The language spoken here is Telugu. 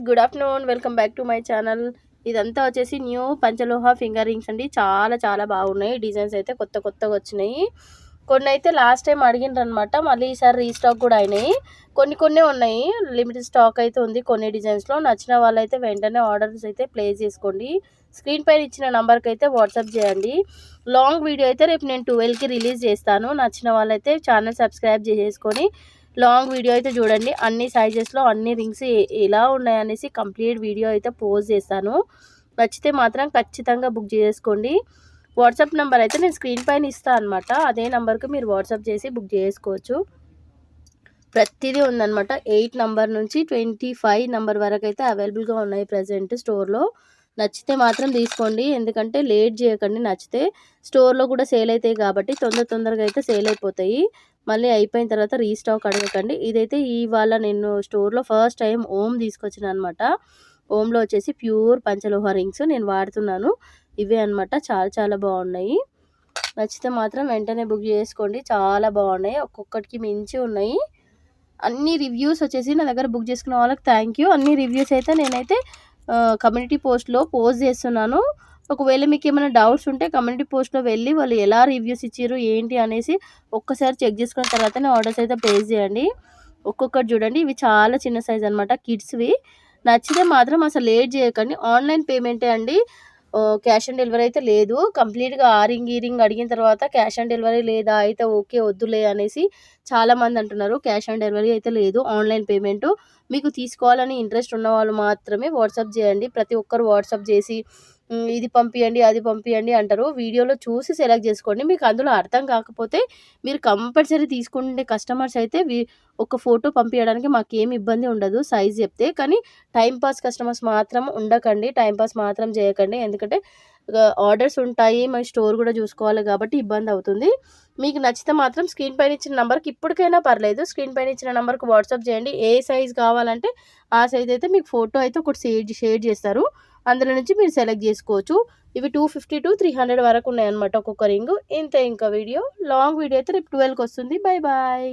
Good afternoon. Welcome back to my channel. ఇదంతా వచ్చేసి న్యూ పంచలోహ ఫింగర్ రింగ్స్ అండి. చాలా చాలా బాగున్నాయి. డిజైన్స్ అయితే కొత్తగా వచ్చినాయి. కొన్ని అయితే లాస్ట్ టైం అడిగిండ్రనమాట. మళ్ళీ ఈసారి రీస్టాక్ కూడా అయినాయి. కొన్ని ఉన్నాయి. లిమిటెడ్ స్టాక్ అయితే ఉంది కొన్ని డిజైన్స్లో. నచ్చిన వాళ్ళైతే వెంటనే ఆర్డర్స్ అయితే ప్లేస్ చేసుకోండి. స్క్రీన్ పైన ఇచ్చిన నెంబర్కి అయితే వాట్సాప్ చేయండి. లాంగ్ వీడియో అయితే రేపు నేను 12కి రిలీజ్ చేస్తాను. నచ్చిన వాళ్ళైతే ఛానల్ సబ్స్క్రైబ్ చేసుకొని లాంగ్ వీడియో అయితే చూడండి. అన్ని సైజెస్లో అన్ని రింగ్స్ ఎలా ఉన్నాయనేసి కంప్లీట్ వీడియో అయితే పోస్ట్ చేస్తాను. నచ్చితే మాత్రం ఖచ్చితంగా బుక్ చేసుకోండి. వాట్సాప్ నెంబర్ అయితే నేను స్క్రీన్ పైన ఇస్తాను అనమాట. అదే నెంబర్కి మీరు వాట్సాప్ చేసి బుక్ చేసుకోవచ్చు. ప్రతిదీ ఉందన్నమాట. 8 నెంబర్ నుంచి 25 నెంబర్ వరకు అయితే అవైలబుల్గా ఉన్నాయి ప్రజెంట్ స్టోర్లో. నచ్చితే మాత్రం తీసుకోండి. ఎందుకంటే లేట్ చేయకండి. నచ్చితే స్టోర్లో కూడా సేల్ అవుతాయి కాబట్టి తొందరగా అయితే సేల్ అయిపోతాయి. మళ్ళీ అయిపోయిన తర్వాత రీస్టాక్ అడగకండి. ఇదైతే ఇవాళ నేను స్టోర్లో ఫస్ట్ టైం ఓమ్ తీసుకొచ్చిన అనమాట. ఓమ్లో వచ్చేసి ప్యూర్ పంచలోహ రింగ్స్ నేను వాడుతున్నాను. ఇవే అనమాట. చాలా చాలా బాగున్నాయి. నచ్చితే మాత్రం వెంటనే బుక్ చేసుకోండి. చాలా బాగున్నాయి. ఒక్కొక్కటికి మించి ఉన్నాయి. అన్ని రివ్యూస్ వచ్చేసి నా దగ్గర బుక్ చేసుకున్న వాళ్ళకి థ్యాంక్ యూ. అన్ని రివ్యూస్ అయితే నేనైతే కమ్యూనిటీ పోస్ట్లో పోస్ట్ చేస్తున్నాను. ఒకవేళ మీకు ఏమైనా డౌట్స్ ఉంటే కమ్యూనిటీ పోస్ట్లో వెళ్ళి వాళ్ళు ఎలా రివ్యూస్ ఇచ్చారు ఏంటి అనేసి ఒక్కసారి చెక్ చేసుకున్న తర్వాతనే ఆర్డర్స్ అయితే ప్లేస్ చేయండి. ఒక్కొక్కటి చూడండి. ఇవి చాలా చిన్న సైజ్ అనమాట, కిడ్స్వి. నచ్చితే మాత్రం అసలు లేట్ చేయకండి. ఆన్లైన్ పేమెంటే అండి. క్యాష్ ఆన్ డెలివరీ అయితే లేదు. కంప్లీట్గా ఆ రింగ్ అడిగిన తర్వాత క్యాష్ ఆన్ డెలివరీ లేదా, అయితే ఓకే వద్దులే అనేసి చాలామంది అంటున్నారు. క్యాష్ ఆన్ డెలివరీ అయితే లేదు, ఆన్లైన్ పేమెంటు. మీకు తీసుకోవాలని ఇంట్రెస్ట్ ఉన్న వాళ్ళు మాత్రమే వాట్సాప్ చేయండి. ప్రతి ఒక్కరు వాట్సాప్ చేసి ఇది పంపియండి అది పంపియండి అంటారు. వీడియోలో చూసి సెలెక్ట్ చేసుకోండి. మీకు అందులో అర్థం కాకపోతే మీరు కంపల్సరీ తీసుకునే కస్టమర్స్ అయితే ఒక ఫోటో పంపించడానికి మాకేం ఇబ్బంది ఉండదు సైజ్ చెప్తే. కానీ టైంపాస్ కస్టమర్స్ మాత్రం ఉండకండి. టైంపాస్ మాత్రం చేయకండి. ఎందుకంటే ఆర్డర్స్ ఉంటాయి, మరి స్టోర్ కూడా చూసుకోవాలి కాబట్టి ఇబ్బంది అవుతుంది. మీకు నచ్చితే మాత్రం స్క్రీన్ పైన ఇచ్చిన నెంబర్కి ఇప్పటికైనా పర్లేదు, స్క్రీన్ పైన ఇచ్చిన నెంబర్కి వాట్సాప్ చేయండి. ఏ సైజ్ కావాలంటే ఆ సైజ్ అయితే మీకు ఫోటో అయితే ఒకటి షేర్ చేస్తారు. అందులో నుంచి మీరు సెలెక్ట్ చేసుకోవచ్చు. ఇవి 250 to 300 వరకు ఉన్నాయన్నమాట ఒక్కొక్క రింగు. ఇంతే. ఇంకా వీడియో లాంగ్ వీడియో అయితే రేపు 12కి వస్తుంది. Bye bye.